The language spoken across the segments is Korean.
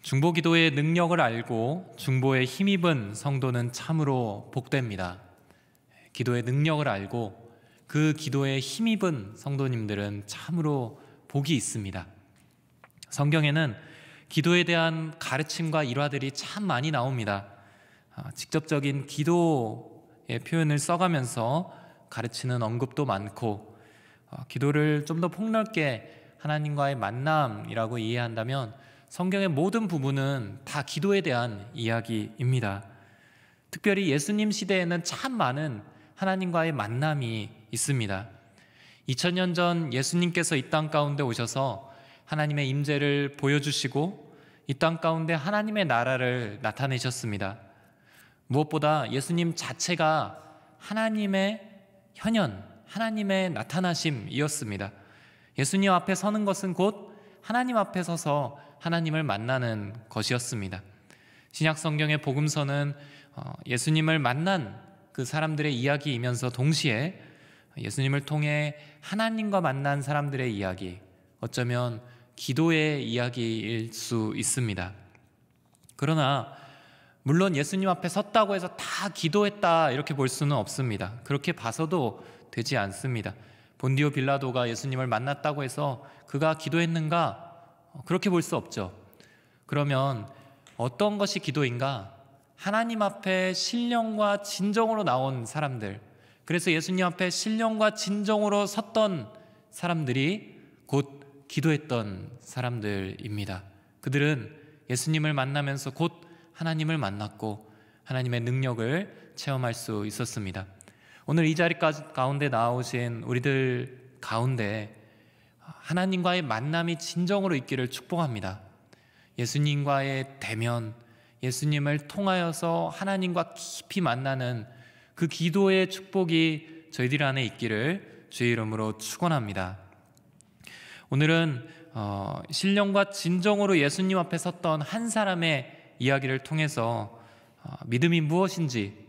중보기도의 능력을 알고 중보에 힘입은 성도는 참으로 복됩니다. 기도의 능력을 알고 그 기도에 힘입은 성도님들은 참으로 복이 있습니다. 성경에는 기도에 대한 가르침과 일화들이 참 많이 나옵니다. 직접적인 기도의 표현을 써가면서 가르치는 언급도 많고, 기도를 좀 더 폭넓게 하나님과의 만남이라고 이해한다면 성경의 모든 부분은 다 기도에 대한 이야기입니다. 특별히 예수님 시대에는 참 많은 하나님과의 만남이 있습니다. 2000년 전 예수님께서 이 땅 가운데 오셔서 하나님의 임재를 보여주시고 이 땅 가운데 하나님의 나라를 나타내셨습니다. 무엇보다 예수님 자체가 하나님의 현현, 하나님의 나타나심이었습니다. 예수님 앞에 서는 것은 곧 하나님 앞에 서서 하나님을 만나는 것이었습니다. 신약 성경의 복음서는 예수님을 만난 그 사람들의 이야기이면서 동시에 예수님을 통해 하나님과 만난 사람들의 이야기, 어쩌면 기도의 이야기일 수 있습니다. 그러나 물론 예수님 앞에 섰다고 해서 다 기도했다 이렇게 볼 수는 없습니다. 그렇게 봐서도 되지 않습니다. 본디오 빌라도가 예수님을 만났다고 해서 그가 기도했는가? 그렇게 볼 수 없죠. 그러면 어떤 것이 기도인가? 하나님 앞에 신령과 진정으로 나온 사람들, 그래서 예수님 앞에 신령과 진정으로 섰던 사람들이 곧 기도했던 사람들입니다. 그들은 예수님을 만나면서 곧 하나님을 만났고 하나님의 능력을 체험할 수 있었습니다. 오늘 이 자리 가운데 나오신 우리들 가운데 하나님과의 만남이 진정으로 있기를 축복합니다. 예수님과의 대면, 예수님을 통하여서 하나님과 깊이 만나는 그 기도의 축복이 저희들 안에 있기를 주의 이름으로 축원합니다. 오늘은 신령과 진정으로 예수님 앞에 섰던 한 사람의 이야기를 통해서 믿음이 무엇인지,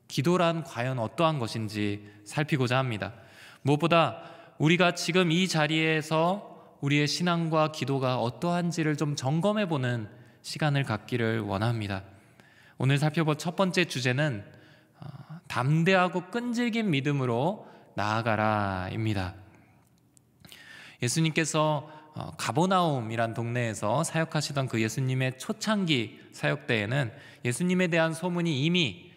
기도란 과연 어떠한 것인지 살피고자 합니다. 무엇보다 우리가 지금 이 자리에서 우리의 신앙과 기도가 어떠한지를 좀 점검해보는 시간을 갖기를 원합니다. 오늘 살펴볼 첫 번째 주제는 담대하고 끈질긴 믿음으로 나아가라입니다. 예수님께서 가버나움이란 동네에서 사역하시던 그 예수님의 초창기 사역 때에는 예수님에 대한 소문이 이미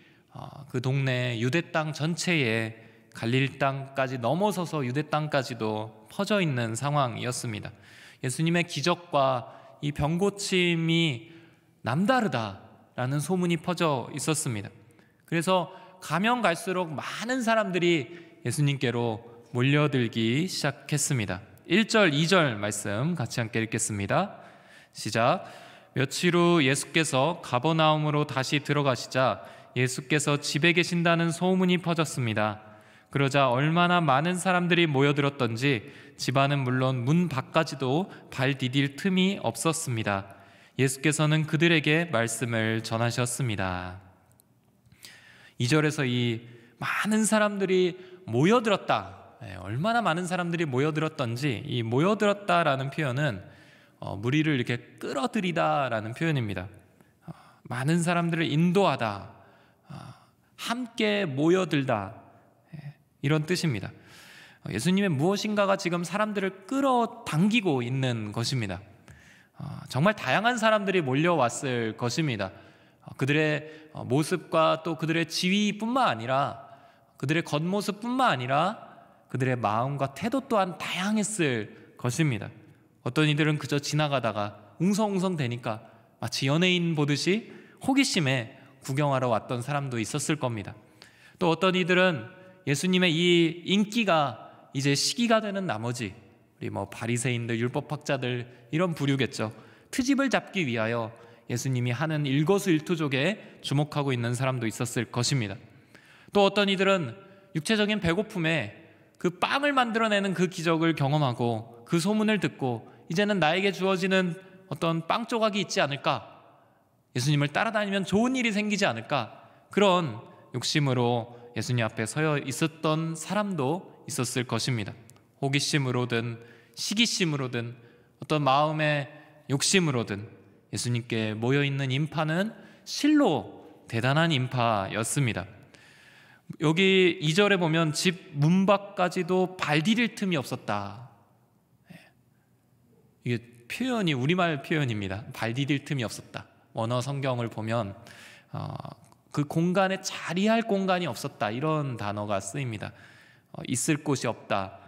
그 동네 유대 땅 전체에 갈릴 땅까지 넘어서서 유대 땅까지도 퍼져 있는 상황이었습니다. 예수님의 기적과 이 병고침이 남다르다라는 소문이 퍼져 있었습니다. 그래서 가면 갈수록 많은 사람들이 예수님께로 몰려들기 시작했습니다. 1절, 2절 말씀 같이 함께 읽겠습니다. 시작. 며칠 후 예수께서 가버나움으로 다시 들어가시자 예수께서 집에 계신다는 소문이 퍼졌습니다. 그러자 얼마나 많은 사람들이 모여들었던지 집안은 물론 문 밖까지도 발 디딜 틈이 없었습니다. 예수께서는 그들에게 말씀을 전하셨습니다. 2절에서 이 많은 사람들이 모여들었다, 얼마나 많은 사람들이 모여들었던지, 이 모여들었다라는 표현은 무리를 이렇게 끌어들이다라는 표현입니다. 많은 사람들을 인도하다, 함께 모여들다, 이런 뜻입니다. 예수님의 무엇인가가 지금 사람들을 끌어당기고 있는 것입니다. 정말 다양한 사람들이 몰려왔을 것입니다. 그들의 모습과 또 그들의 지위뿐만 아니라 그들의 겉모습뿐만 아니라 그들의 마음과 태도 또한 다양했을 것입니다. 어떤 이들은 그저 지나가다가 웅성웅성 대니까 마치 연예인 보듯이 호기심에 구경하러 왔던 사람도 있었을 겁니다. 또 어떤 이들은 예수님의 이 인기가 이제 시기가 되는 나머지 우리 바리새인들, 율법학자들 이런 부류겠죠. 트집을 잡기 위하여 예수님이 하는 일거수일투족에 주목하고 있는 사람도 있었을 것입니다. 또 어떤 이들은 육체적인 배고픔에 그 빵을 만들어내는 그 기적을 경험하고 그 소문을 듣고 이제는 나에게 주어지는 어떤 빵 조각이 있지 않을까, 예수님을 따라다니면 좋은 일이 생기지 않을까, 그런 욕심으로 예수님 앞에 서 있었던 사람도 있었을 것입니다. 호기심으로든 시기심으로든 어떤 마음의 욕심으로든 예수님께 모여있는 인파는 실로 대단한 인파였습니다. 여기 2절에 보면 집 문 밖까지도 발 디딜 틈이 없었다. 이게 표현이 우리말 표현입니다. 발 디딜 틈이 없었다. 원어 성경을 보면 그 공간에 자리할 공간이 없었다, 이런 단어가 쓰입니다. 있을 곳이 없다,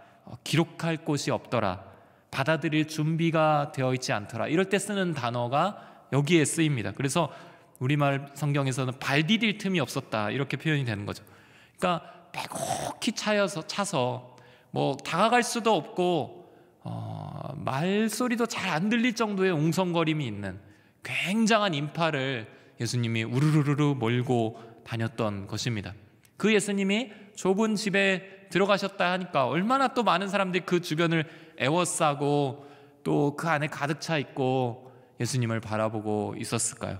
기록할 곳이 없더라, 받아들일 준비가 되어 있지 않더라, 이럴 때 쓰는 단어가 여기에 쓰입니다. 그래서 우리말 성경에서는 발 디딜 틈이 없었다, 이렇게 표현이 되는 거죠. 그러니까 빼곡히 차서 뭐 다가갈 수도 없고 말소리도 잘 안 들릴 정도의 웅성거림이 있는 굉장한 인파를 예수님이 우르르르 몰고 다녔던 것입니다. 그 예수님이 좁은 집에 들어가셨다 하니까 얼마나 또 많은 사람들이 그 주변을 에워싸고 또 그 안에 가득 차 있고 예수님을 바라보고 있었을까요?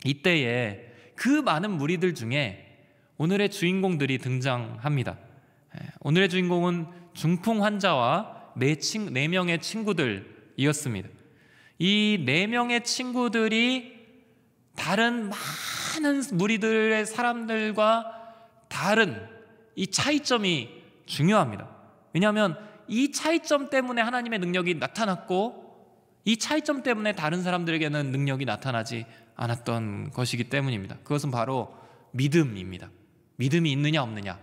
이때에 그 많은 무리들 중에 오늘의 주인공들이 등장합니다. 오늘의 주인공은 중풍 환자와 네 명의 친구들이었습니다. 이 4명의 친구들이 다른 많은 무리들의 사람들과 다른 이 차이점이 중요합니다. 왜냐하면 이 차이점 때문에 하나님의 능력이 나타났고, 이 차이점 때문에 다른 사람들에게는 능력이 나타나지 않았던 것이기 때문입니다. 그것은 바로 믿음입니다. 믿음이 있느냐 없느냐.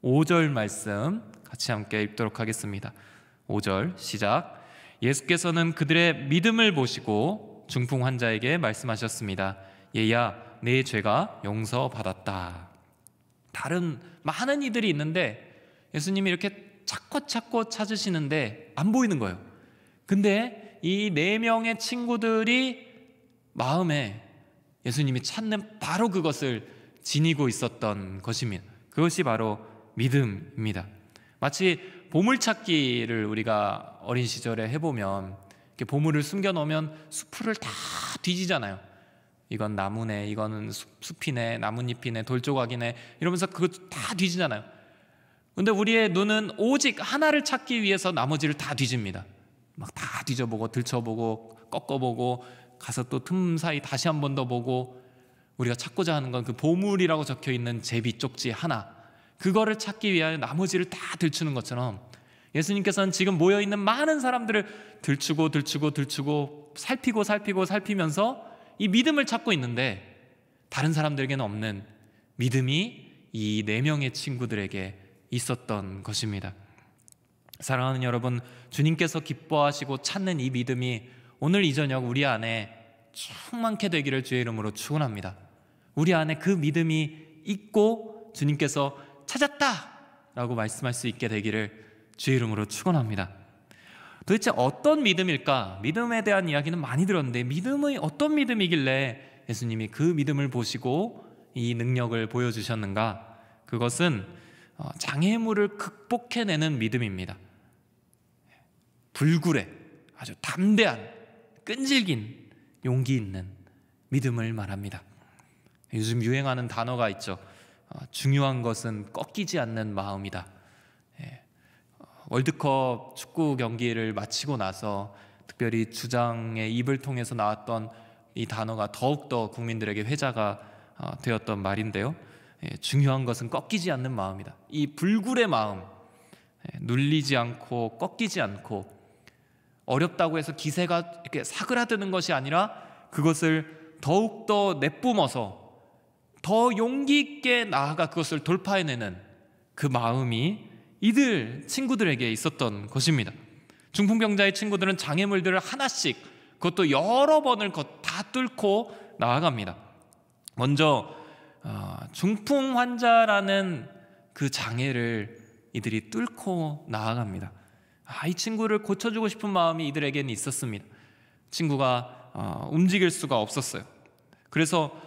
5절 말씀 같이 함께 읽도록 하겠습니다. 5절 시작. 예수께서는 그들의 믿음을 보시고 중풍 환자에게 말씀하셨습니다. 얘야, 내 죄가 용서받았다. 다른 많은 이들이 있는데 예수님이 이렇게 찾고 찾으시는데 안 보이는 거예요. 근데 이 4명의 친구들이 마음에 예수님이 찾는 바로 그것을 지니고 있었던 것입니다. 그것이 바로 믿음입니다. 마치 보물찾기를 우리가 어린 시절에 해보면 이렇게 보물을 숨겨놓으면 수풀을 다 뒤지잖아요. 이건 나무네, 이거는 숲이네, 나뭇잎이네, 돌조각이네, 이러면서 그거 다 뒤지잖아요. 근데 우리의 눈은 오직 하나를 찾기 위해서 나머지를 다 뒤집니다. 막 다 뒤져보고 들춰보고 꺾어보고 가서 또 틈 사이 다시 한 번 더 보고, 우리가 찾고자 하는 건 그 보물이라고 적혀있는 제비 쪽지 하나, 그거를 찾기 위하여 나머지를 다 들추는 것처럼 예수님께서는 지금 모여있는 많은 사람들을 들추고 살피면서 이 믿음을 찾고 있는데, 다른 사람들에게는 없는 믿음이 이 4명의 친구들에게 있었던 것입니다. 사랑하는 여러분, 주님께서 기뻐하시고 찾는 이 믿음이 오늘 이 저녁 우리 안에 충만케 되기를 주의 이름으로 축원합니다. 우리 안에 그 믿음이 있고 주님께서 찾았다 라고 말씀할 수 있게 되기를 주의 이름으로 축원합니다. 도대체 어떤 믿음일까? 믿음에 대한 이야기는 많이 들었는데 믿음이 어떤 믿음이길래 예수님이 그 믿음을 보시고 이 능력을 보여주셨는가? 그것은 장애물을 극복해내는 믿음입니다. 불굴의 아주 담대한 끈질긴 용기 있는 믿음을 말합니다. 요즘 유행하는 단어가 있죠. 중요한 것은 꺾이지 않는 마음이다. 월드컵 축구 경기를 마치고 나서 특별히 주장의 입을 통해서 나왔던 이 단어가 더욱더 국민들에게 회자가 되었던 말인데요. 중요한 것은 꺾이지 않는 마음이다. 이 불굴의 마음, 눌리지 않고 꺾이지 않고, 어렵다고 해서 기세가 이렇게 사그라드는 것이 아니라 그것을 더욱더 내뿜어서 더 용기 있게 나아가 그것을 돌파해내는 그 마음이 이들 친구들에게 있었던 것입니다. 중풍병자의 친구들은 장애물들을 하나씩, 그것도 여러 번을 다 뚫고 나아갑니다. 먼저 중풍 환자라는 그 장애를 이들이 뚫고 나아갑니다. 이 친구를 고쳐주고 싶은 마음이 이들에게는 있었습니다. 친구가 움직일 수가 없었어요. 그래서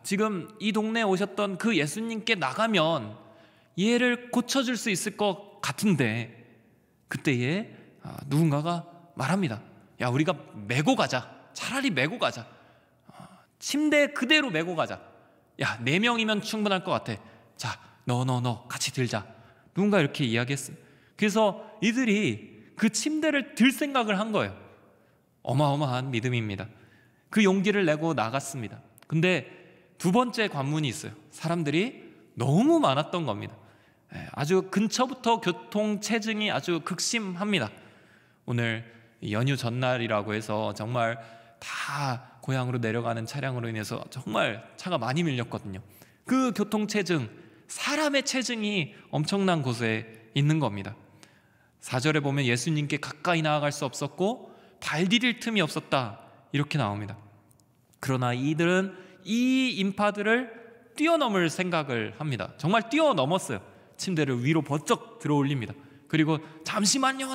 지금 이 동네에 오셨던 그 예수님께 나가면 얘를 고쳐줄 수 있을 것 같은데, 그때에 누군가가 말합니다. 야, 우리가 메고 가자. 차라리 메고 가자. 침대에 그대로 메고 가자. 야, 4명이면 충분할 것 같아. 자, 너 같이 들자. 누군가 이렇게 이야기했어요. 그래서 이들이 그 침대를 들 생각을 한 거예요. 어마어마한 믿음입니다. 그 용기를 내고 나갔습니다. 근데 두 번째 관문이 있어요. 사람들이 너무 많았던 겁니다. 아주 근처부터 교통체증이 아주 극심합니다. 오늘 연휴 전날이라고 해서 정말 다 고향으로 내려가는 차량으로 인해서 정말 차가 많이 밀렸거든요. 그 교통체증, 사람의 체증이 엄청난 곳에 있는 겁니다. 4절에 보면 예수님께 가까이 나아갈 수 없었고 발 디딜 틈이 없었다, 이렇게 나옵니다. 그러나 이들은 이 인파들을 뛰어넘을 생각을 합니다. 정말 뛰어넘었어요. 침대를 위로 번쩍 들어 올립니다. 그리고 잠시만요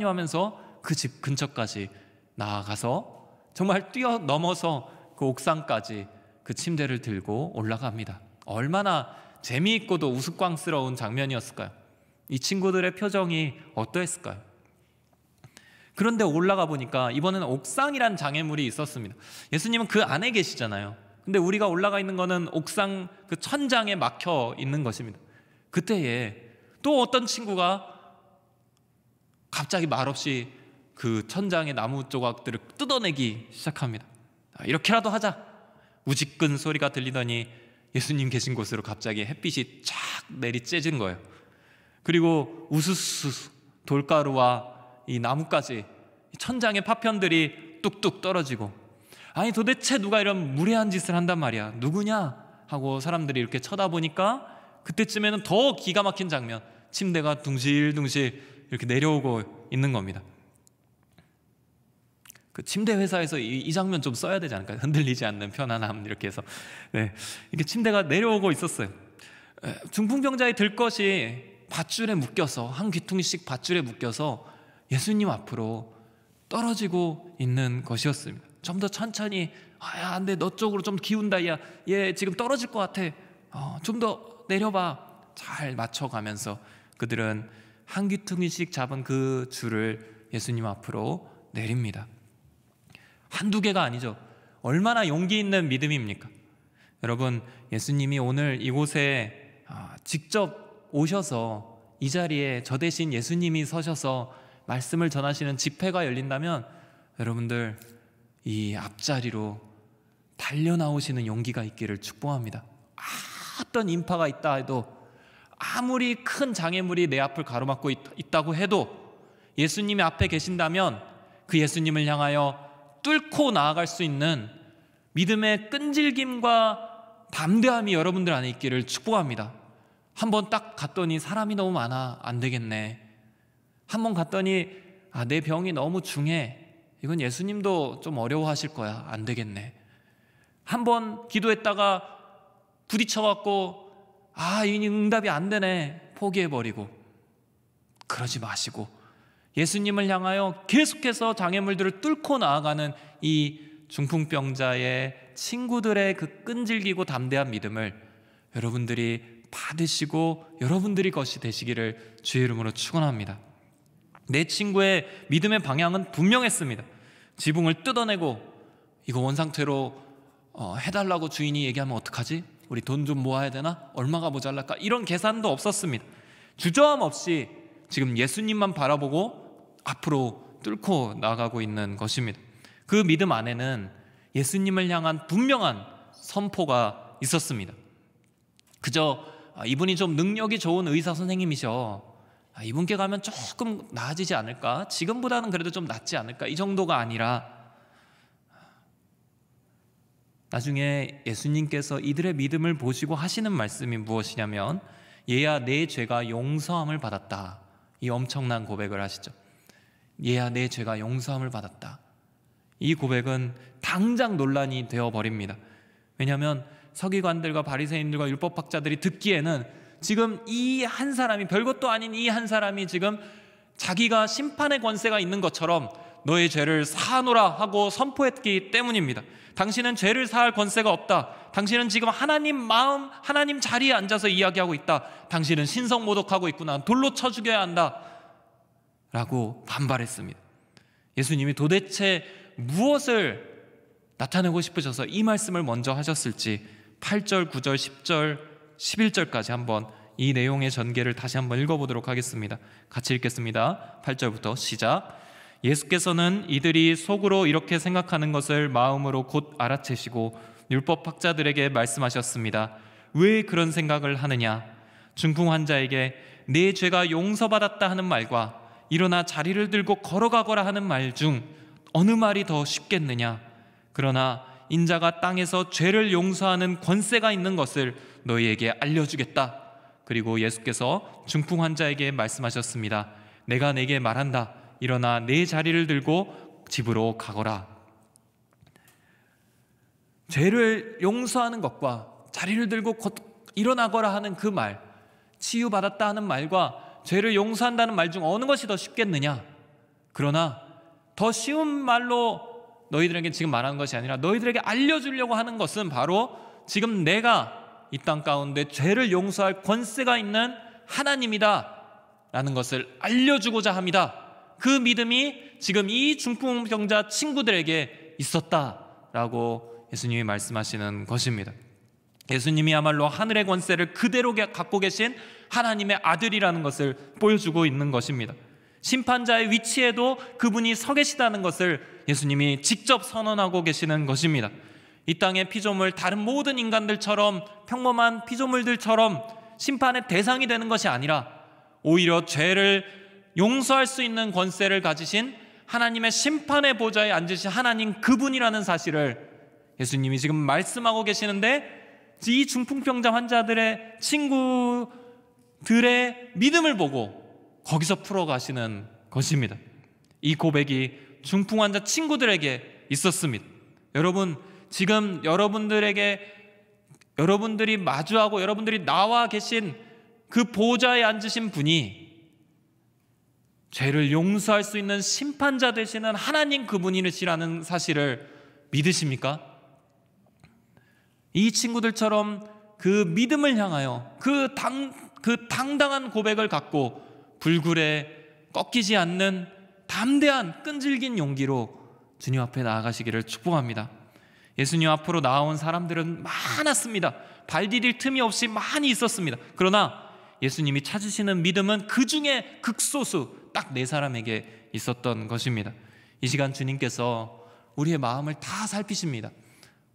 하면서 그 집 근처까지 나아가서 정말 뛰어넘어서 그 옥상까지 그 침대를 들고 올라갑니다. 얼마나 재미있고도 우스꽝스러운 장면이었을까요? 이 친구들의 표정이 어떠했을까요? 그런데 올라가 보니까 이번에는 옥상이란 장애물이 있었습니다. 예수님은 그 안에 계시잖아요. 근데 우리가 올라가 있는 거는 옥상 그 천장에 막혀 있는 것입니다. 그때에 또 어떤 친구가 갑자기 말없이 그 천장의 나무 조각들을 뜯어내기 시작합니다. 이렇게라도 하자. 우지끈 소리가 들리더니 예수님 계신 곳으로 갑자기 햇빛이 쫙 내리쬐진 거예요. 그리고 우수수 돌가루와 이 나뭇가지, 천장의 파편들이 뚝뚝 떨어지고, 아니 도대체 누가 이런 무례한 짓을 한단 말이야, 누구냐 하고 사람들이 이렇게 쳐다보니까 그때쯤에는 더 기가 막힌 장면, 침대가 둥실둥실 이렇게 내려오고 있는 겁니다. 그 침대 회사에서 이 장면 좀 써야 되지 않을까요? 흔들리지 않는 편안함, 이렇게 해서. 이렇게 침대가 내려오고 있었어요. 중풍병자의 들것이 밧줄에 묶여서, 한 귀퉁이씩 밧줄에 묶여서 예수님 앞으로 떨어지고 있는 것이었습니다. 좀 더 천천히, 야, 안 돼, 너 쪽으로 좀 기운다, 야, 얘 지금 떨어질 것 같아, 좀 더 내려봐. 잘 맞춰가면서 그들은 한 귀퉁이씩 잡은 그 줄을 예수님 앞으로 내립니다. 한두 개가 아니죠. 얼마나 용기 있는 믿음입니까? 여러분, 예수님이 오늘 이곳에 직접 오셔서 이 자리에 저 대신 예수님이 서셔서 말씀을 전하시는 집회가 열린다면 여러분들 이 앞자리로 달려나오시는 용기가 있기를 축복합니다. 어떤 인파가 있다 해도, 아무리 큰 장애물이 내 앞을 가로막고 있다고 해도 예수님이 앞에 계신다면 그 예수님을 향하여 뚫고 나아갈 수 있는 믿음의 끈질김과 담대함이 여러분들 안에 있기를 축복합니다. 한번 딱 갔더니 사람이 너무 많아, 안 되겠네. 한번 갔더니 내 병이 너무 중해, 이건 예수님도 좀 어려워하실 거야, 안 되겠네. 한번 기도했다가 부딪혀갖고 이 응답이 안 되네, 포기해버리고, 그러지 마시고 예수님을 향하여 계속해서 장애물들을 뚫고 나아가는 이 중풍병자의 친구들의 그 끈질기고 담대한 믿음을 여러분들이 받으시고 여러분들이 것이 되시기를 주의 이름으로 축원합니다. 내 친구의 믿음의 방향은 분명했습니다. 지붕을 뜯어내고 이거 원상태로 해달라고 주인이 얘기하면 어떡하지? 우리 돈 좀 모아야 되나? 얼마가 모자랄까? 이런 계산도 없었습니다. 주저함 없이 지금 예수님만 바라보고 앞으로 뚫고 나가고 있는 것입니다. 그 믿음 안에는 예수님을 향한 분명한 선포가 있었습니다. 그저 이분이 좀 능력이 좋은 의사 선생님이셔, 이분께 가면 조금 나아지지 않을까? 지금보다는 그래도 좀 낫지 않을까? 이 정도가 아니라 나중에 예수님께서 이들의 믿음을 보시고 하시는 말씀이 무엇이냐면, 얘야 내 죄가 용서함을 받았다, 이 엄청난 고백을 하시죠. 얘야 내 죄가 용서함을 받았다. 이 고백은 당장 논란이 되어버립니다. 왜냐하면 서기관들과 바리새인들과 율법학자들이 듣기에는 지금 이 한 사람이, 별것도 아닌 이 한 사람이 지금 자기가 심판의 권세가 있는 것처럼 너의 죄를 사하노라 하고 선포했기 때문입니다. 당신은 죄를 사할 권세가 없다. 당신은 지금 하나님 마음, 하나님 자리에 앉아서 이야기하고 있다. 당신은 신성모독하고 있구나. 돌로 쳐 죽여야 한다 라고 반발했습니다. 예수님이 도대체 무엇을 나타내고 싶으셔서 이 말씀을 먼저 하셨을지 8절, 9절, 10절, 11절까지 한번 이 내용의 전개를 다시 한번 읽어보도록 하겠습니다. 같이 읽겠습니다. 8절부터 시작. 예수께서는 이들이 속으로 이렇게 생각하는 것을 마음으로 곧 알아채시고 율법학자들에게 말씀하셨습니다. 왜 그런 생각을 하느냐? 중풍 환자에게 내 죄가 용서받았다 하는 말과 일어나 자리를 들고 걸어가거라 하는 말 중 어느 말이 더 쉽겠느냐? 그러나 인자가 땅에서 죄를 용서하는 권세가 있는 것을 너희에게 알려주겠다. 그리고 예수께서 중풍 환자에게 말씀하셨습니다. 내가 내게 말한다. 일어나 내 자리를 들고 집으로 가거라. 죄를 용서하는 것과 자리를 들고 일어나거라 하는 그 말, 치유받았다 하는 말과 죄를 용서한다는 말 중 어느 것이 더 쉽겠느냐? 그러나 더 쉬운 말로 너희들에게 지금 말하는 것이 아니라 너희들에게 알려주려고 하는 것은 바로 지금 내가 이 땅 가운데 죄를 용서할 권세가 있는 하나님이다 라는 것을 알려주고자 합니다. 그 믿음이 지금 이 중풍병자 친구들에게 있었다라고 예수님이 말씀하시는 것입니다. 예수님이야말로 하늘의 권세를 그대로 갖고 계신 하나님의 아들이라는 것을 보여주고 있는 것입니다. 심판자의 위치에도 그분이 서 계시다는 것을 예수님이 직접 선언하고 계시는 것입니다. 이 땅의 피조물, 다른 모든 인간들처럼 평범한 피조물들처럼 심판의 대상이 되는 것이 아니라 오히려 죄를 용서할 수 있는 권세를 가지신 하나님의 심판의 보좌에 앉으신 하나님 그분이라는 사실을 예수님이 지금 말씀하고 계시는데, 이 중풍병자 환자들의 친구들의 믿음을 보고 거기서 풀어가시는 것입니다. 이 고백이 중풍 환자 친구들에게 있었습니다. 여러분, 지금 여러분들이 마주하고 여러분들이 나와 계신 그 보좌에 앉으신 분이 죄를 용서할 수 있는 심판자 되시는 하나님 그분이시라는 사실을 믿으십니까? 이 친구들처럼 그 믿음을 향하여 그 당당한 고백을 갖고 불굴에 꺾이지 않는 담대한 끈질긴 용기로 주님 앞에 나아가시기를 축복합니다. 예수님 앞으로 나온 사람들은 많았습니다. 발 디딜 틈이 없이 많이 있었습니다. 그러나 예수님이 찾으시는 믿음은 그 중에 극소수 딱 4사람에게 있었던 것입니다. 이 시간 주님께서 우리의 마음을 다 살피십니다.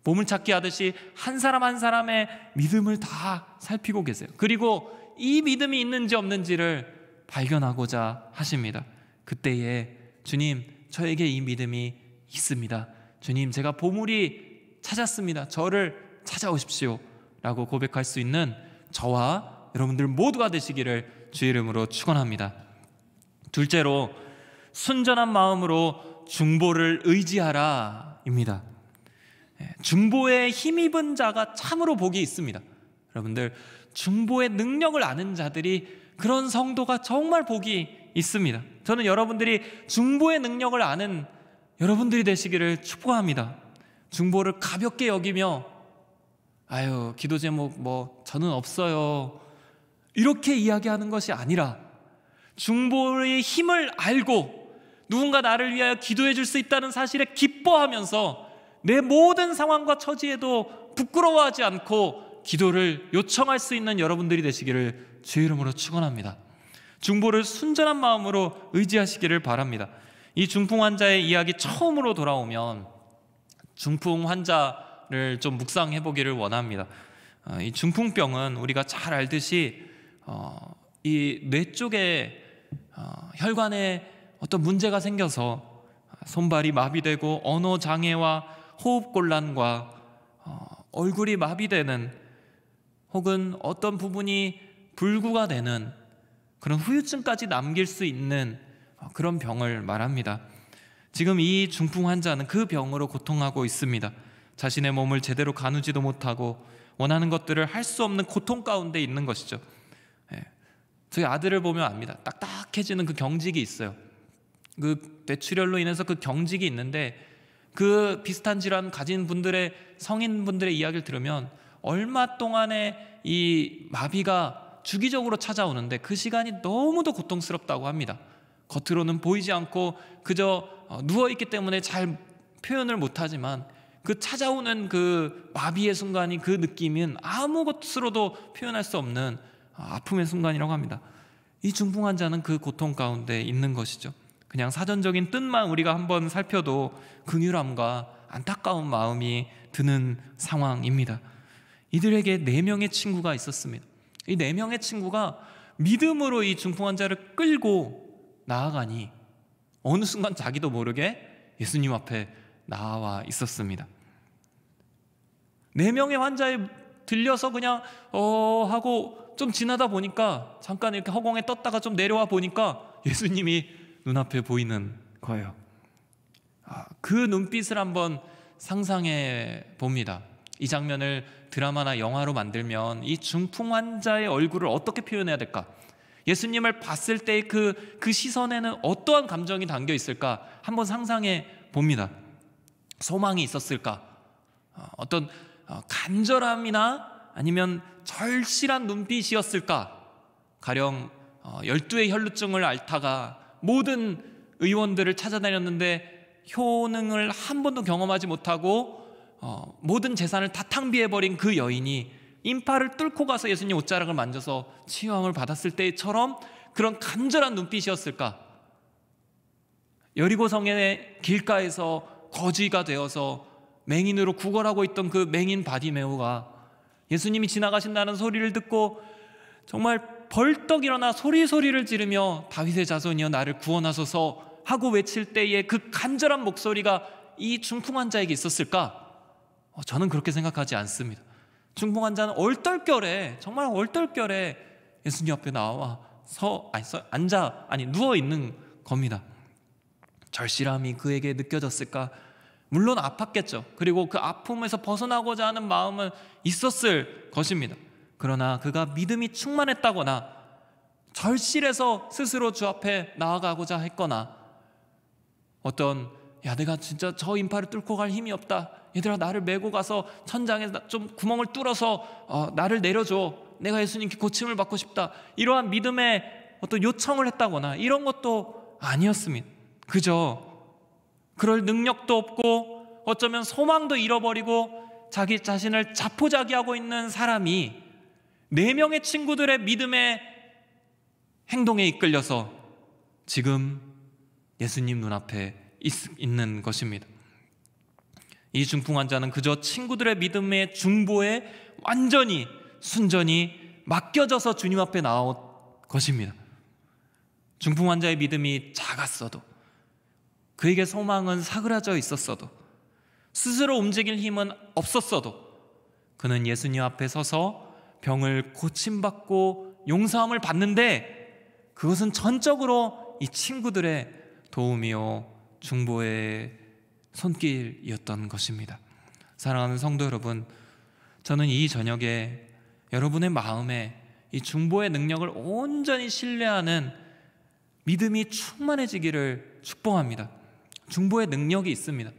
보물찾기 하듯이 한 사람 한 사람의 믿음을 다 살피고 계세요. 그리고 이 믿음이 있는지 없는지를 발견하고자 하십니다. 그때에 주님, 저에게 이 믿음이 있습니다. 주님, 제가 보물이 찾았습니다. 저를 찾아오십시오 라고 고백할 수 있는 저와 여러분들 모두가 되시기를 주의 이름으로 축원합니다. 둘째로, 순전한 마음으로 중보를 의지하라 입니다. 중보에 힘입은 자가 참으로 복이 있습니다. 여러분들, 중보의 능력을 아는 자들이, 그런 성도가 정말 복이 있습니다. 저는 여러분들이 중보의 능력을 아는 여러분들이 되시기를 축복합니다. 중보를 가볍게 여기며 기도 제목 저는 없어요, 이렇게 이야기하는 것이 아니라 중보의 힘을 알고 누군가 나를 위하여 기도해 줄 수 있다는 사실에 기뻐하면서 내 모든 상황과 처지에도 부끄러워하지 않고 기도를 요청할 수 있는 여러분들이 되시기를 주의 이름으로 축원합니다. 중보를 순전한 마음으로 의지하시기를 바랍니다. 이 중풍 환자의 이야기 처음으로 돌아오면 중풍 환자를 좀 묵상해 보기를 원합니다. 이 중풍병은 우리가 잘 알듯이 이 뇌 쪽에 혈관에 어떤 문제가 생겨서 손발이 마비되고 언어 장애와 호흡곤란과 얼굴이 마비되는, 혹은 어떤 부분이 불구가 되는 그런 후유증까지 남길 수 있는 그런 병을 말합니다. 지금 이 중풍 환자는 그 병으로 고통하고 있습니다. 자신의 몸을 제대로 가누지도 못하고 원하는 것들을 할 수 없는 고통 가운데 있는 것이죠. 저희 아들을 보면 압니다. 딱딱해지는 그 경직이 있어요. 그 뇌출혈로 인해서 그 경직이 있는데, 그 비슷한 질환 가진 분들의, 성인분들의 이야기를 들으면 얼마 동안의 이 마비가 주기적으로 찾아오는데 그 시간이 너무도 고통스럽다고 합니다. 겉으로는 보이지 않고 그저 누워있기 때문에 잘 표현을 못하지만 그 찾아오는 그 마비의 순간이, 그 느낌은 아무 것으로도 표현할 수 없는 아픔의 순간이라고 합니다. 이 중풍 환자는 그 고통 가운데 있는 것이죠. 그냥 사전적인 뜻만 우리가 한번 살펴도 긍휼함과 안타까운 마음이 드는 상황입니다. 이들에게 4명의 친구가 있었습니다. 이 4명의 친구가 믿음으로 이 중풍 환자를 끌고 나아가니 어느 순간 자기도 모르게 예수님 앞에 나와 있었습니다. 4명의 환자에 들려서 그냥 하고 좀 지나다 보니까 잠깐 이렇게 허공에 떴다가 좀 내려와 보니까 예수님이 눈앞에 보이는 거예요. 그 눈빛을 한번 상상해 봅니다. 이 장면을 드라마나 영화로 만들면 이 중풍 환자의 얼굴을 어떻게 표현해야 될까? 예수님을 봤을 때의 그 시선에는 어떠한 감정이 담겨 있을까? 한번 상상해 봅니다. 소망이 있었을까? 어떤 간절함이나 아니면 절실한 눈빛이었을까? 가령 12의 혈루증을 앓다가 모든 의원들을 찾아다녔는데 효능을 한 번도 경험하지 못하고 모든 재산을 다 탕비해버린 그 여인이 인파를 뚫고 가서 예수님 옷자락을 만져서 치유함을 받았을 때처럼 그런 간절한 눈빛이었을까? 여리고성의 길가에서 거지가 되어서 맹인으로 구걸하고 있던 그 맹인 바디메오가 예수님이 지나가신다는 소리를 듣고 정말 벌떡 일어나 소리를 지르며 다윗의 자손이여 나를 구원하소서 하고 외칠 때의 그 간절한 목소리가 이 중풍 환자에게 있었을까? 저는 그렇게 생각하지 않습니다. 중풍 환자는 정말 얼떨결에 예수님 앞에 나와 누워 있는 겁니다. 절실함이 그에게 느껴졌을까? 물론 아팠겠죠. 그리고 그 아픔에서 벗어나고자 하는 마음은 있었을 것입니다. 그러나 그가 믿음이 충만했다거나 절실해서 스스로 주 앞에 나아가고자 했거나 내가 진짜 저 인파를 뚫고 갈 힘이 없다. 얘들아 나를 메고 가서 천장에 좀 구멍을 뚫어서 나를 내려줘. 내가 예수님께 고침을 받고 싶다. 이러한 믿음의 어떤 요청을 했다거나 이런 것도 아니었습니다. 그저 그럴 능력도 없고 어쩌면 소망도 잃어버리고 자기 자신을 자포자기하고 있는 사람이 4명의 친구들의 믿음의 행동에 이끌려서 지금 예수님 눈앞에 있는 것입니다. 이 중풍 환자는 그저 친구들의 믿음의 중보에 완전히 순전히 맡겨져서 주님 앞에 나온 것입니다. 중풍 환자의 믿음이 작았어도 그에게 소망은 사그라져 있었어도 스스로 움직일 힘은 없었어도 그는 예수님 앞에 서서 병을 고침받고 용서함을 받는데 그것은 전적으로 이 친구들의 도움이요 중보의 손길이었던 것입니다. 사랑하는 성도 여러분, 저는 이 저녁에 여러분의 마음에 이 중보의 능력을 온전히 신뢰하는 믿음이 충만해지기를 축복합니다. 중보의 능력이 있습니다.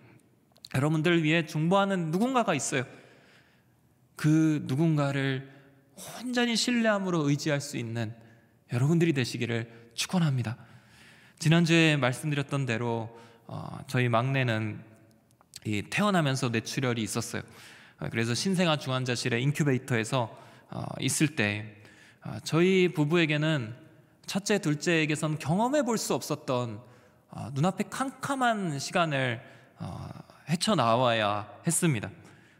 여러분들을 위해 중보하는 누군가가 있어요. 그 누군가를 온전히 신뢰함으로 의지할 수 있는 여러분들이 되시기를 축원합니다. 지난주에 말씀드렸던 대로 저희 막내는 태어나면서 뇌출혈이 있었어요. 그래서 신생아 중환자실의 인큐베이터에서 있을 때 저희 부부에게는 첫째, 둘째에게선 경험해 볼 수 없었던 눈앞에 캄캄한 시간을 헤쳐나와야 했습니다.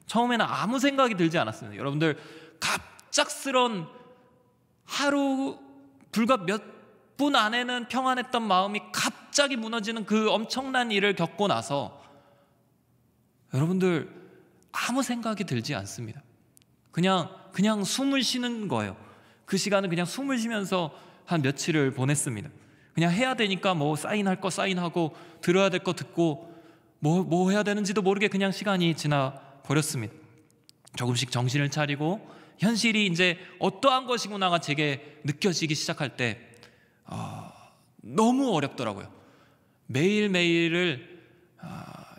처음에는 아무 생각이 들지 않았습니다. 여러분들 갑작스런 하루 불과 몇 분 안에는 평안했던 마음이 갑자기 무너지는 그 엄청난 일을 겪고 나서 여러분들 아무 생각이 들지 않습니다. 그냥 숨을 쉬는 거예요. 그 시간은 그냥 숨을 쉬면서 한 며칠을 보냈습니다. 그냥 해야 되니까 사인할 거 사인하고 들어야 될 거 듣고 뭐 해야 되는지도 모르게 그냥 시간이 지나 버렸습니다. 조금씩 정신을 차리고 현실이 이제 어떠한 것이구나가 제게 느껴지기 시작할 때 너무 어렵더라고요. 매일매일을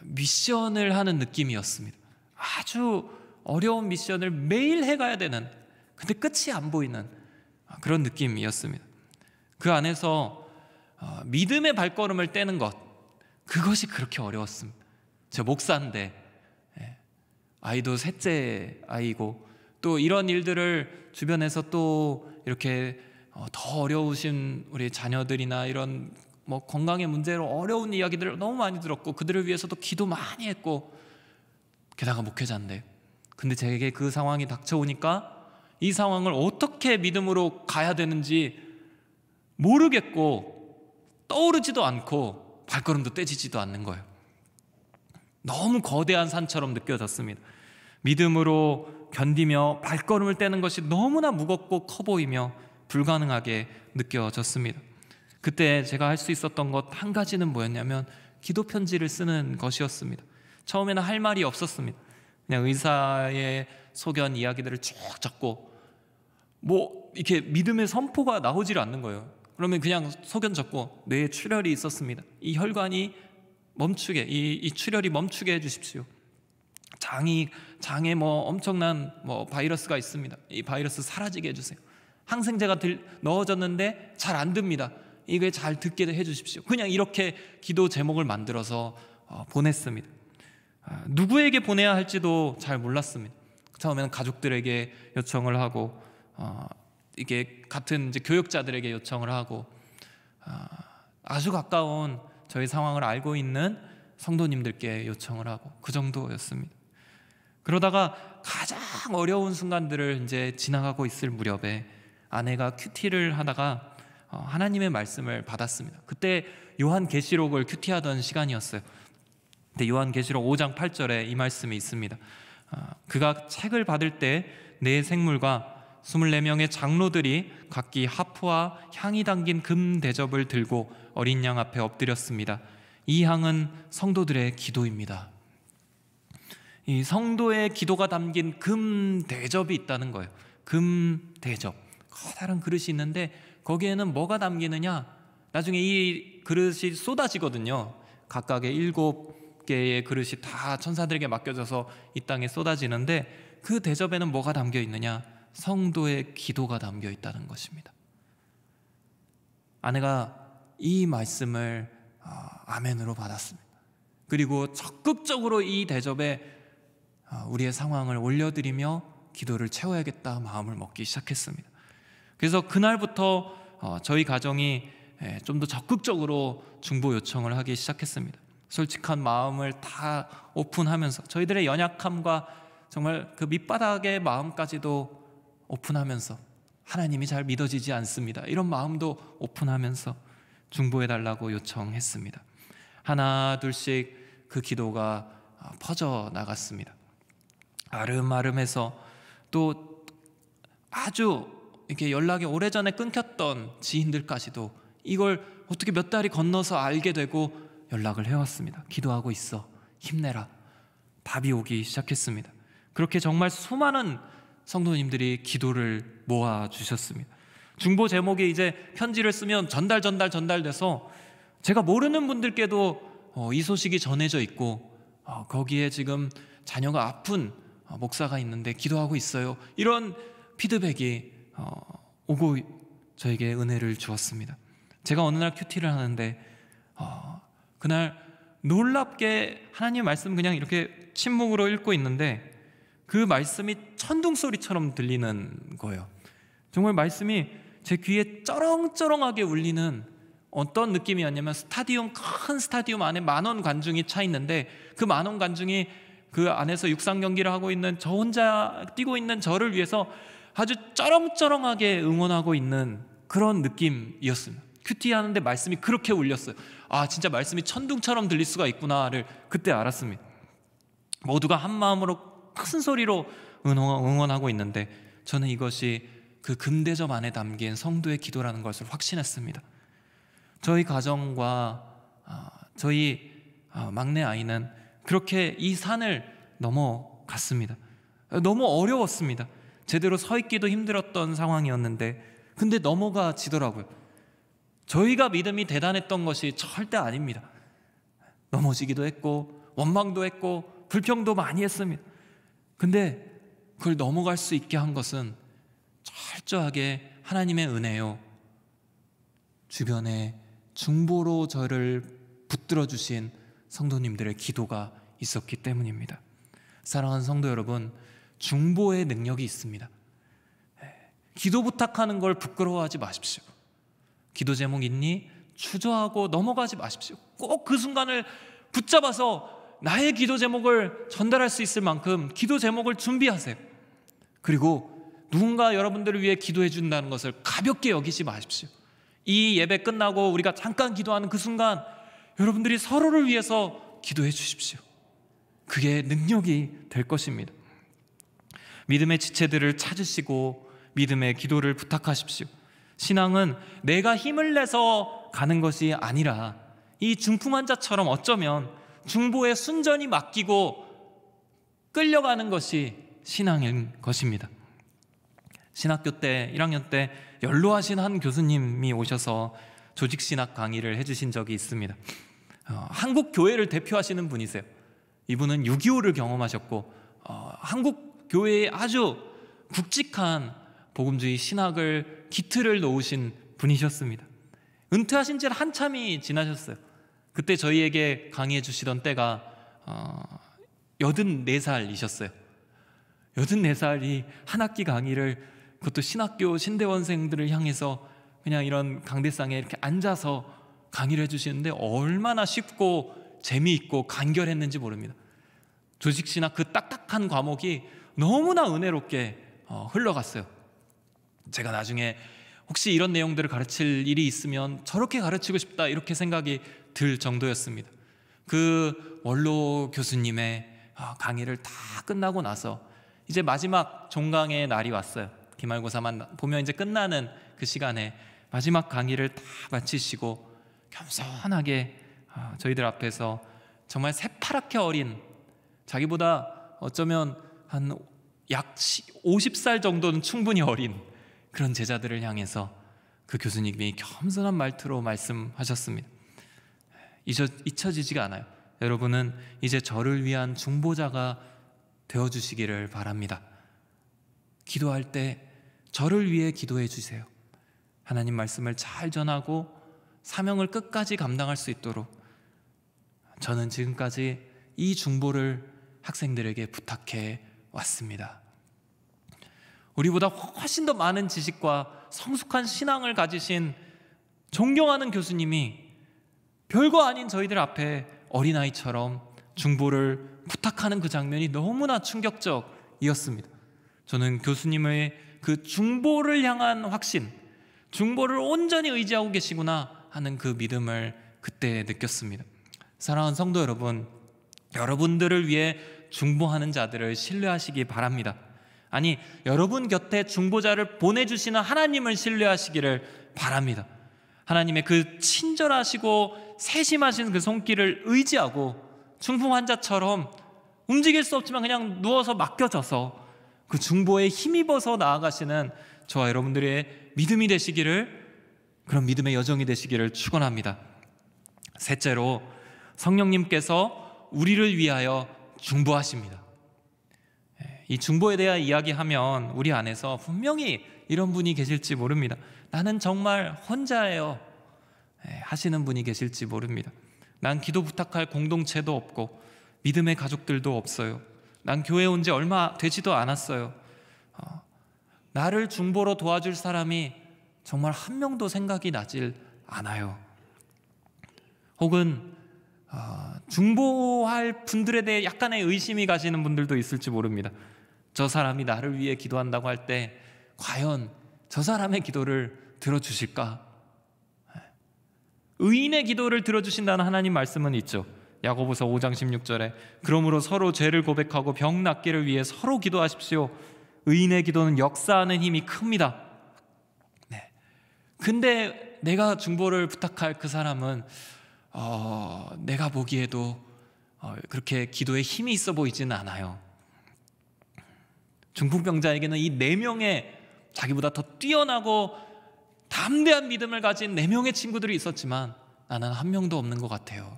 미션을 하는 느낌이었습니다. 아주 어려운 미션을 매일 해가야 되는, 근데 끝이 안 보이는 그런 느낌이었습니다. 그 안에서 믿음의 발걸음을 떼는 것, 그것이 그렇게 어려웠습니다. 저 목사인데 아이도 셋째 아이고 또 이런 일들을 주변에서 또 이렇게 더 어려우신 우리 자녀들이나 이런 뭐 건강의 문제로 어려운 이야기들을 너무 많이 들었고 그들을 위해서도 기도 많이 했고 게다가 목회자인데 근데 제게 그 상황이 닥쳐오니까 이 상황을 어떻게 믿음으로 가야 되는지 모르겠고 떠오르지도 않고 발걸음도 떼지지도 않는 거예요. 너무 거대한 산처럼 느껴졌습니다. 믿음으로 견디며 발걸음을 떼는 것이 너무나 무겁고 커 보이며 불가능하게 느껴졌습니다. 그때 제가 할 수 있었던 것 한 가지는 뭐였냐면 기도 편지를 쓰는 것이었습니다. 처음에는 할 말이 없었습니다. 그냥 의사의 소견 이야기들을 쭉 적고 뭐 이렇게 믿음의 선포가 나오질 않는 거예요. 그러면 그냥 소견 적고 뇌에 출혈이 있었습니다. 이 혈관이 멈추게 이 출혈이 멈추게 해주십시오. 장에 뭐 엄청난 뭐 바이러스가 있습니다. 이 바이러스 사라지게 해주세요. 항생제가 넣어졌는데 잘 안 듭니다. 이게 잘 듣게 해주십시오. 그냥 이렇게 기도 제목을 만들어서 보냈습니다. 누구에게 보내야 할지도 잘 몰랐습니다. 처음에는 가족들에게 요청을 하고 이게 같은 이제 교역자들에게 요청을 하고 아주 가까운 저희 상황을 알고 있는 성도님들께 요청을 하고 그 정도였습니다. 그러다가 가장 어려운 순간들을 이제 지나가고 있을 무렵에 아내가 큐티를 하다가 하나님의 말씀을 받았습니다. 그때 요한계시록을 큐티하던 시간이었어요. 근데 요한계시록 5장 8절에 이 말씀이 있습니다. 그가 책을 받을 때 네 생물과 24명의 장로들이 각기 하프와 향이 담긴 금 대접을 들고 어린 양 앞에 엎드렸습니다. 이 향은 성도들의 기도입니다. 이 성도의 기도가 담긴 금 대접이 있다는 거예요. 금 대접, 커다란 그릇이 있는데 거기에는 뭐가 담기느냐? 나중에 이 그릇이 쏟아지거든요. 각각의 7개의 그릇이 다 천사들에게 맡겨져서 이 땅에 쏟아지는데 그 대접에는 뭐가 담겨 있느냐? 성도의 기도가 담겨 있다는 것입니다. 아내가 이 말씀을 아멘으로 받았습니다. 그리고 적극적으로 이 대접에 우리의 상황을 올려드리며 기도를 채워야겠다 마음을 먹기 시작했습니다. 그래서 그날부터 저희 가정이 좀 더 적극적으로 중보 요청을 하기 시작했습니다. 솔직한 마음을 다 오픈하면서 저희들의 연약함과 정말 그 밑바닥의 마음까지도 오픈하면서 하나님이 잘 믿어지지 않습니다. 이런 마음도 오픈하면서 중보해달라고 요청했습니다. 하나 둘씩 그 기도가 퍼져나갔습니다. 아름아름해서 또 아주 이렇게 연락이 오래전에 끊겼던 지인들까지도 이걸 어떻게 몇 달이 건너서 알게 되고 연락을 해왔습니다. 기도하고 있어, 힘내라. 답이 오기 시작했습니다. 그렇게 정말 수많은 성도님들이 기도를 모아주셨습니다. 중보 제목에 이제 편지를 쓰면 전달돼서 제가 모르는 분들께도 이 소식이 전해져 있고 거기에 지금 자녀가 아픈 목사가 있는데 기도하고 있어요. 이런 피드백이 오고 저에게 은혜를 주었습니다. 제가 어느 날 큐티를 하는데 그날 놀랍게 하나님의 말씀 그냥 이렇게 침묵으로 읽고 있는데 그 말씀이 천둥소리처럼 들리는 거예요. 정말 말씀이 제 귀에 쩌렁쩌렁하게 울리는 어떤 느낌이었냐면 큰 스타디움 안에 10,000원 관중이 차 있는데 그 10,000원 관중이 그 안에서 육상 경기를 하고 있는 저 혼자 뛰고 있는 저를 위해서 아주 쩌렁쩌렁하게 응원하고 있는 그런 느낌이었습니다. 큐티 하는데 말씀이 그렇게 울렸어요. 진짜 말씀이 천둥처럼 들릴 수가 있구나를 그때 알았습니다. 모두가 한 마음으로 큰 소리로 응원하고 있는데 저는 이것이 그 금대접 안에 담긴 성도의 기도라는 것을 확신했습니다. 저희 가정과 저희 막내 아이는 그렇게 이 산을 넘어갔습니다. 너무 어려웠습니다. 제대로 서 있기도 힘들었던 상황이었는데 근데 넘어가지더라고요. 저희가 믿음이 대단했던 것이 절대 아닙니다. 넘어지기도 했고 원망도 했고 불평도 많이 했습니다. 근데 그걸 넘어갈 수 있게 한 것은 철저하게 하나님의 은혜요, 주변에 중보로 저를 붙들어 주신 성도님들의 기도가 있었기 때문입니다. 사랑하는 성도 여러분, 중보의 능력이 있습니다. 기도 부탁하는 걸 부끄러워하지 마십시오. 기도 제목 있니? 주저하고 넘어가지 마십시오. 꼭 그 순간을 붙잡아서 나의 기도 제목을 전달할 수 있을 만큼 기도 제목을 준비하세요. 그리고 누군가 여러분들을 위해 기도해 준다는 것을 가볍게 여기지 마십시오. 이 예배 끝나고 우리가 잠깐 기도하는 그 순간 여러분들이 서로를 위해서 기도해 주십시오. 그게 능력이 될 것입니다. 믿음의 지체들을 찾으시고 믿음의 기도를 부탁하십시오. 신앙은 내가 힘을 내서 가는 것이 아니라 이 중풍 환자처럼 어쩌면 중보에 순전히 맡기고 끌려가는 것이 신앙인 것입니다. 신학교 때 1학년 때 연로하신 한 교수님이 오셔서 조직신학 강의를 해주신 적이 있습니다. 한국 교회를 대표하시는 분이세요. 이분은 6.25를 경험하셨고 한국 교회에 아주 굵직한 복음주의 신학을 기틀을 놓으신 분이셨습니다. 은퇴하신 지 한참이 지나셨어요. 그때 저희에게 강의해 주시던 때가 84살이셨어요. 84살이 한 학기 강의를, 그것도 신학교 신대원생들을 향해서 그냥 이런 강대상에 이렇게 앉아서 강의를 해주시는데 얼마나 쉽고 재미있고 간결했는지 모릅니다. 조직신학 그 딱딱한 과목이 너무나 은혜롭게 흘러갔어요. 제가 나중에 혹시 이런 내용들을 가르칠 일이 있으면 저렇게 가르치고 싶다 이렇게 생각이 들 정도였습니다. 그 원로 교수님의 강의를 다 끝나고 나서 이제 마지막 종강의 날이 왔어요. 기말고사만 보면 이제 끝나는 그 시간에 마지막 강의를 다 마치시고 겸손하게 저희들 앞에서 정말 새파랗게 어린, 자기보다 어쩌면 한 약 50살 정도는 충분히 어린 그런 제자들을 향해서 그 교수님이 겸손한 말투로 말씀하셨습니다. 잊혀지지가 않아요. 여러분은 이제 저를 위한 중보자가 되어주시기를 바랍니다. 기도할 때 저를 위해 기도해 주세요. 하나님 말씀을 잘 전하고 사명을 끝까지 감당할 수 있도록 저는 지금까지 이 중보를 학생들에게 부탁해 왔습니다. 우리보다 훨씬 더 많은 지식과 성숙한 신앙을 가지신 존경하는 교수님이 별거 아닌 저희들 앞에 어린아이처럼 중보를 부탁하는 그 장면이 너무나 충격적이었습니다. 저는 교수님의 그 중보를 향한 확신, 중보를 온전히 의지하고 계시구나 하는 그 믿음을 그때 느꼈습니다. 사랑하는 성도 여러분, 여러분들을 위해 중보하는 자들을 신뢰하시기 바랍니다. 아니, 여러분 곁에 중보자를 보내주시는 하나님을 신뢰하시기를 바랍니다. 하나님의 그 친절하시고 세심하신 그 손길을 의지하고 중풍 환자처럼 움직일 수 없지만 그냥 누워서 맡겨져서 그 중보에 힘입어서 나아가시는 저와 여러분들의 믿음이 되시기를, 그런 믿음의 여정이 되시기를 축원합니다. 셋째로, 성령님께서 우리를 위하여 중보하십니다. 이 중보에 대한 이야기하면 우리 안에서 분명히 이런 분이 계실지 모릅니다. 나는 정말 혼자예요 하시는 분이 계실지 모릅니다. 난 기도 부탁할 공동체도 없고 믿음의 가족들도 없어요. 난 교회 온 지 얼마 되지도 않았어요. 나를 중보로 도와줄 사람이 정말 한 명도 생각이 나질 않아요. 혹은 중보할 분들에 대해 약간의 의심이 가시는 분들도 있을지 모릅니다. 저 사람이 나를 위해 기도한다고 할 때 과연 저 사람의 기도를 들어주실까? 의인의 기도를 들어주신다는 하나님 말씀은 있죠. 야고보서 5장 16절에 그러므로 서로 죄를 고백하고 병 낫기를 위해 서로 기도하십시오. 의인의 기도는 역사하는 힘이 큽니다. 근데 내가 중보를 부탁할 그 사람은 내가 보기에도 그렇게 기도에 힘이 있어 보이지는 않아요. 중풍병자에게는 이 4명의 자기보다 더 뛰어나고 담대한 믿음을 가진 4명의 친구들이 있었지만 나는 한 명도 없는 것 같아요.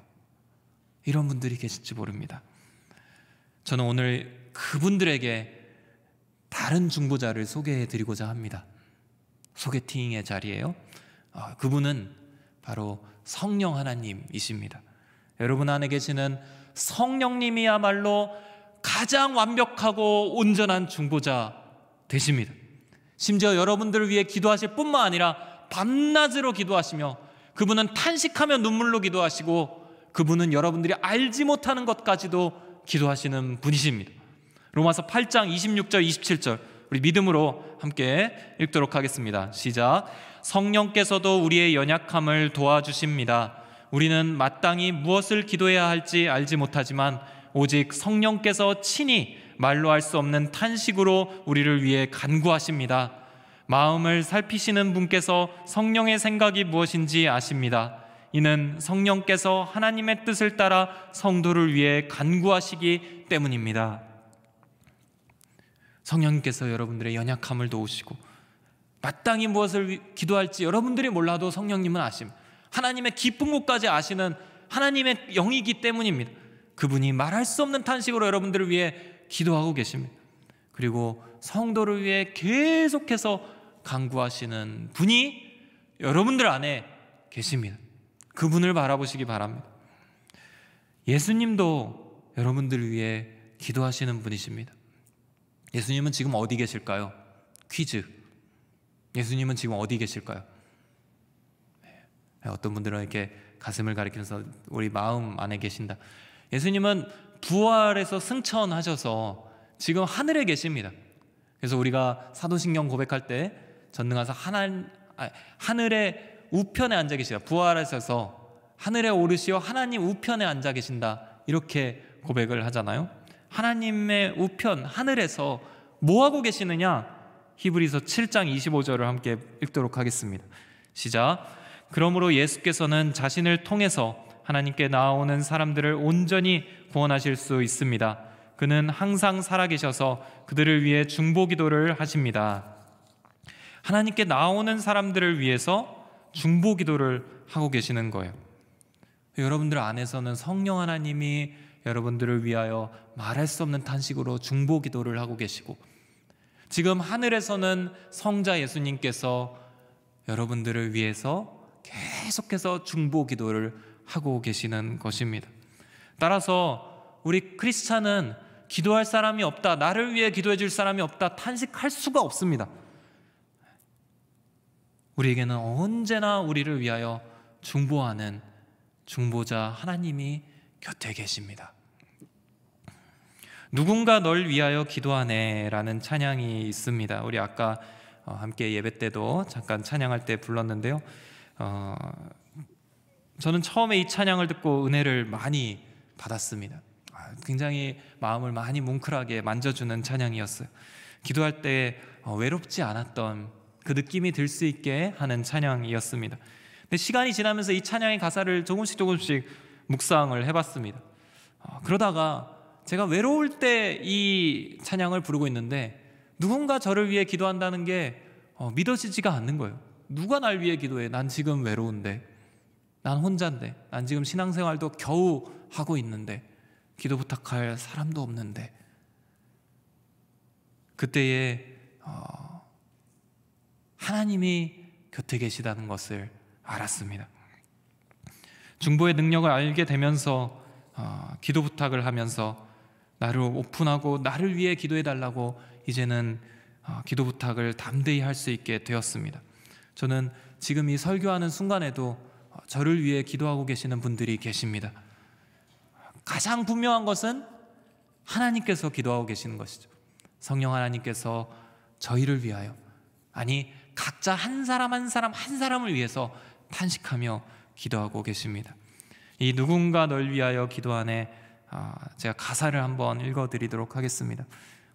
이런 분들이 계실지 모릅니다. 저는 오늘 그분들에게 다른 중보자를 소개해드리고자 합니다. 소개팅의 자리예요. 그분은 바로 성령 하나님이십니다. 여러분 안에 계시는 성령님이야말로 가장 완벽하고 온전한 중보자 되십니다. 심지어 여러분들을 위해 기도하실 뿐만 아니라 밤낮으로 기도하시며 그분은 탄식하며 눈물로 기도하시고 그분은 여러분들이 알지 못하는 것까지도 기도하시는 분이십니다. 로마서 8장 26절 27절 우리 믿음으로 함께 읽도록 하겠습니다. 시작. 성령께서도 우리의 연약함을 도와주십니다. 우리는 마땅히 무엇을 기도해야 할지 알지 못하지만 오직 성령께서 친히 말로 할 수 없는 탄식으로 우리를 위해 간구하십니다. 마음을 살피시는 분께서 성령의 생각이 무엇인지 아십니다. 이는 성령께서 하나님의 뜻을 따라 성도를 위해 간구하시기 때문입니다. 성령님께서 여러분들의 연약함을 도우시고 마땅히 무엇을 기도할지 여러분들이 몰라도 성령님은 아십니다. 하나님의 깊은 곳까지 아시는 하나님의 영이기 때문입니다. 그분이 말할 수 없는 탄식으로 여러분들을 위해 기도하고 계십니다. 그리고 성도를 위해 계속해서 간구하시는 분이 여러분들 안에 계십니다. 그분을 바라보시기 바랍니다. 예수님도 여러분들을 위해 기도하시는 분이십니다. 예수님은 지금 어디 계실까요? 퀴즈. 예수님은 지금 어디 계실까요? 어떤 분들은 이렇게 가슴을 가리키면서 우리 마음 안에 계신다. 예수님은 부활해서 승천하셔서 지금 하늘에 계십니다. 그래서 우리가 사도신경 고백할 때 전능하사 하늘의 우편에 앉아 계시다. 부활하셔서 하늘에 오르시어 하나님 우편에 앉아 계신다. 이렇게 고백을 하잖아요. 하나님의 우편 하늘에서 뭐 하고 계시느냐? 히브리서 7장 25절을 함께 읽도록 하겠습니다. 시작. 그러므로 예수께서는 자신을 통해서 하나님께 나아오는 사람들을 온전히 구원하실 수 있습니다. 그는 항상 살아계셔서 그들을 위해 중보기도를 하십니다. 하나님께 나아오는 사람들을 위해서 중보기도를 하고 계시는 거예요. 여러분들 안에서는 성령 하나님이 여러분들을 위하여 말할 수 없는 탄식으로 중보기도를 하고 계시고, 지금 하늘에서는 성자 예수님께서 여러분들을 위해서 계속해서 중보기도를 하고 계시는 것입니다. 따라서 우리 크리스찬은 기도할 사람이 없다, 나를 위해 기도해 줄 사람이 없다, 탄식할 수가 없습니다. 우리에게는 언제나 우리를 위하여 중보하는 중보자 하나님이 곁에 계십니다. 누군가 널 위하여 기도하네 라는 찬양이 있습니다. 우리 아까 함께 예배 때도 잠깐 찬양할 때 불렀는데요, 저는 처음에 이 찬양을 듣고 은혜를 많이 받았습니다. 굉장히 마음을 많이 뭉클하게 만져주는 찬양이었어요. 기도할 때 외롭지 않았던 그 느낌이 들 수 있게 하는 찬양이었습니다. 근데 시간이 지나면서 이 찬양의 가사를 조금씩 묵상을 해봤습니다. 그러다가 제가 외로울 때 이 찬양을 부르고 있는데 누군가 저를 위해 기도한다는 게 믿어지지가 않는 거예요. 누가 날 위해 기도해? 난 지금 외로운데, 난 혼자인데, 난 지금 신앙생활도 겨우 하고 있는데, 기도 부탁할 사람도 없는데. 그때에 하나님이 곁에 계시다는 것을 알았습니다. 중보의 능력을 알게 되면서 기도 부탁을 하면서 나를 오픈하고 나를 위해 기도해 달라고 이제는 기도 부탁을 담대히 할 수 있게 되었습니다. 저는 지금 이 설교하는 순간에도 저를 위해 기도하고 계시는 분들이 계십니다. 가장 분명한 것은 하나님께서 기도하고 계시는 것이죠. 성령 하나님께서 저희를 위하여, 아니 각자 한 사람을 위해서 탄식하며 기도하고 계십니다. 이 누군가 널 위하여 기도하네, 제가 가사를 한번 읽어드리도록 하겠습니다.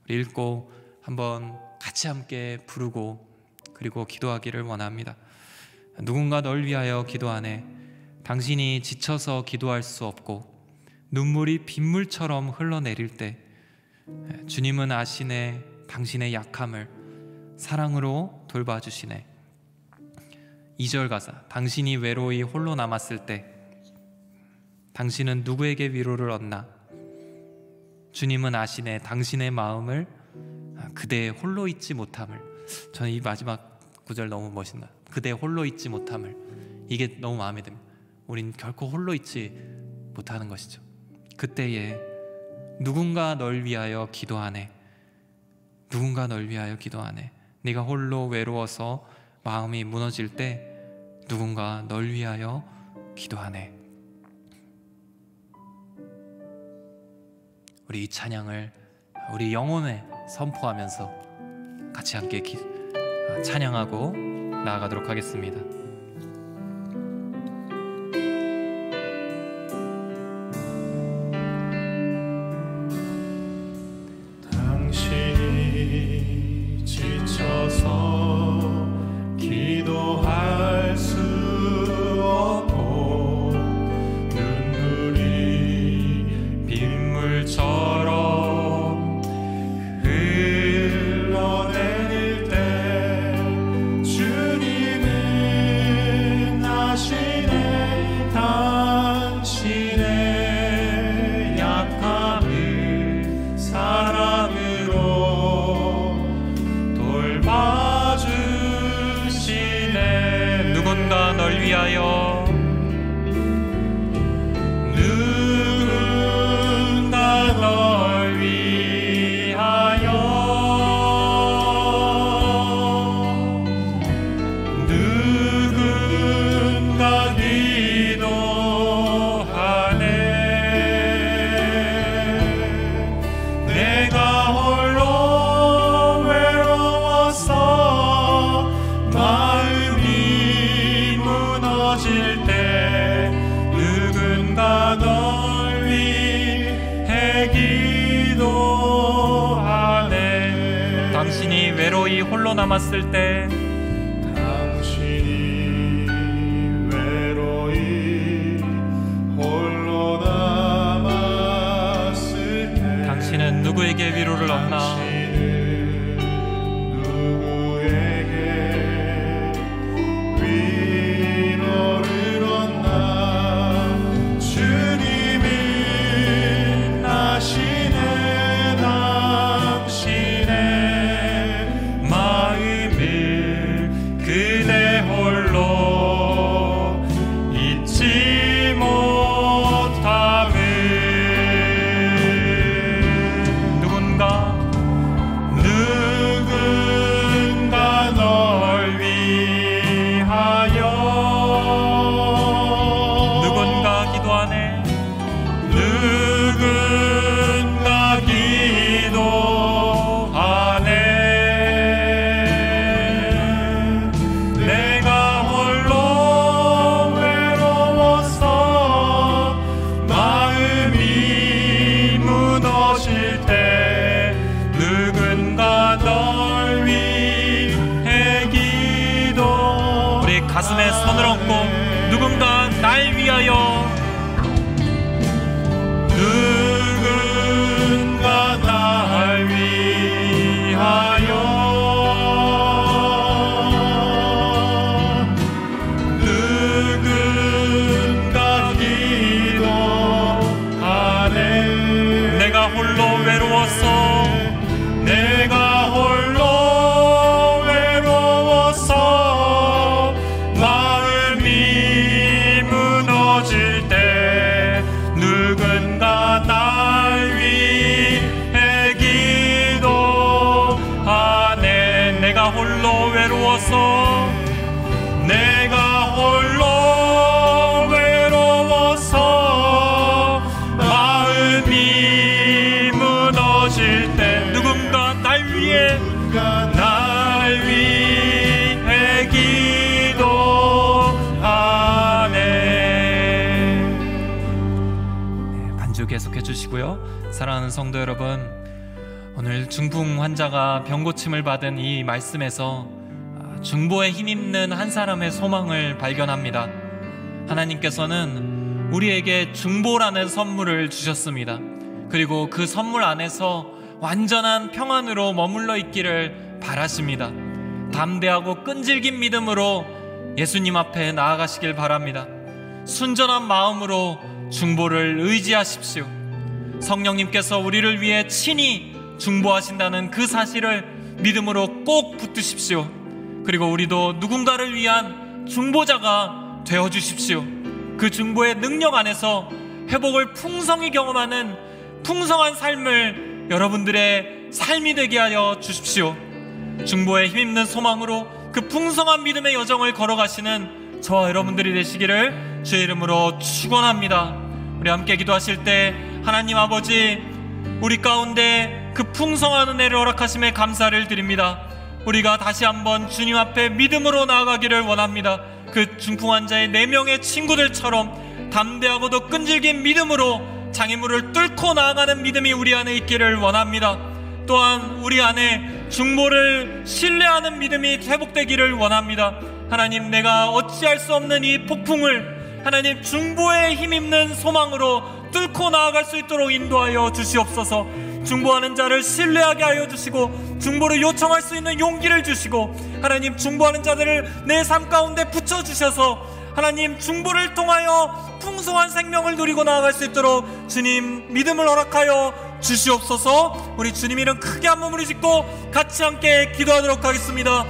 우리 읽고 한번 같이 함께 부르고 그리고 기도하기를 원합니다. 누군가 널 위하여 기도하네. 당신이 지쳐서 기도할 수 없고 눈물이 빗물처럼 흘러내릴 때 주님은 아시네. 당신의 약함을 사랑으로 돌봐주시네. 2절 가사. 당신이 외로이 홀로 남았을 때 당신은 누구에게 위로를 얻나? 주님은 아시네. 당신의 마음을 그대 홀로 있지 못함을. 저는 이 마지막 구절 너무 멋있나. 그대 홀로 있지 못함을. 이게 너무 마음에 듭니다. 우린 결코 홀로 있지 못하는 것이죠. 그때에 누군가 널 위하여 기도하네. 누군가 널 위하여 기도하네. 네가 홀로 외로워서 마음이 무너질 때 누군가 널 위하여 기도하네. 우리 이 찬양을 우리 영혼에 선포하면서 같이 함께 찬양하고 나아가도록 하겠습니다. 당신이 지쳐서 기도할 수 없고 눈물이 빗물처럼 흘러내릴 때 주님은 아시네. 당신의 약함을 사랑으로 돌봐주시네. 누군가 널 위하여 누군가 널 위하여 누군가 기도하네. 내가 홀로 외로워서 마음이 무너질 때 누군가 널 위해 기도하네. 당신이 외로이 홀로 남았을 때 당신이 외로이 홀로 남았을 때 당신은 누구에게 위로를 얻나? 당신은 누구에게 위로를 얻나? 주님은 아시네. 당신의 마음을 그대 홀로 잊지 못함을. 누군가 널 위하여 누군가 기도하네. 누군가 기도하네. 내가 홀로 외로워서 마음이 무너질 때 누군가 널 위해 기도. 우리 가슴에 손을 얹고 누군가 날 위하여 누군가 날 위하여 누군가 기도하네. 내가 홀로 외로워서 내가 홀로 외로워서 마음이 무너질 때 누군가 날 위해 기도하네. 내가 홀로 외로워서 내가 홀로 외로워서 마음이 무너질 때 누군가 날 위해 날 위해 기도하네. 반주 계속해 주시고요. 사랑하는 성도 여러분, 오늘 중풍 환자가 병고침을 받은 이 말씀에서 중보에 힘입는 한 사람의 소망을 발견합니다. 하나님께서는 우리에게 중보라는 선물을 주셨습니다. 그리고 그 선물 안에서 완전한 평안으로 머물러 있기를 바라십니다. 담대하고 끈질긴 믿음으로 예수님 앞에 나아가시길 바랍니다. 순전한 마음으로 중보를 의지하십시오. 성령님께서 우리를 위해 친히 중보하신다는 그 사실을 믿음으로 꼭 붙드십시오. 그리고 우리도 누군가를 위한 중보자가 되어주십시오. 그 중보의 능력 안에서 회복을 풍성히 경험하는 풍성한 삶을 여러분들의 삶이 되게 하여 주십시오. 중보에 힘입는 소망으로 그 풍성한 믿음의 여정을 걸어가시는 저와 여러분들이 되시기를 주의 이름으로 축원합니다. 우리 함께 기도하실 때 하나님 아버지, 우리 가운데 그 풍성한 은혜를 허락하심에 감사를 드립니다. 우리가 다시 한번 주님 앞에 믿음으로 나아가기를 원합니다. 그 중풍 환자의 4명의 친구들처럼 담대하고도 끈질긴 믿음으로 장애물을 뚫고 나아가는 믿음이 우리 안에 있기를 원합니다. 또한 우리 안에 중보를 신뢰하는 믿음이 회복되기를 원합니다. 하나님, 내가 어찌할 수 없는 이 폭풍을 하나님 중보에 힘입는 소망으로 뚫고 나아갈 수 있도록 인도하여 주시옵소서. 중보하는 자를 신뢰하게 하여 주시고 중보를 요청할 수 있는 용기를 주시고 하나님, 중보하는 자들을 내 삶 가운데 붙여주셔서 하나님, 중보를 통하여 풍성한 생명을 누리고 나아갈 수 있도록 주님 믿음을 허락하여 주시옵소서. 우리 주님 이름 크게 한 몸으로 짓고 같이 함께 기도하도록 하겠습니다.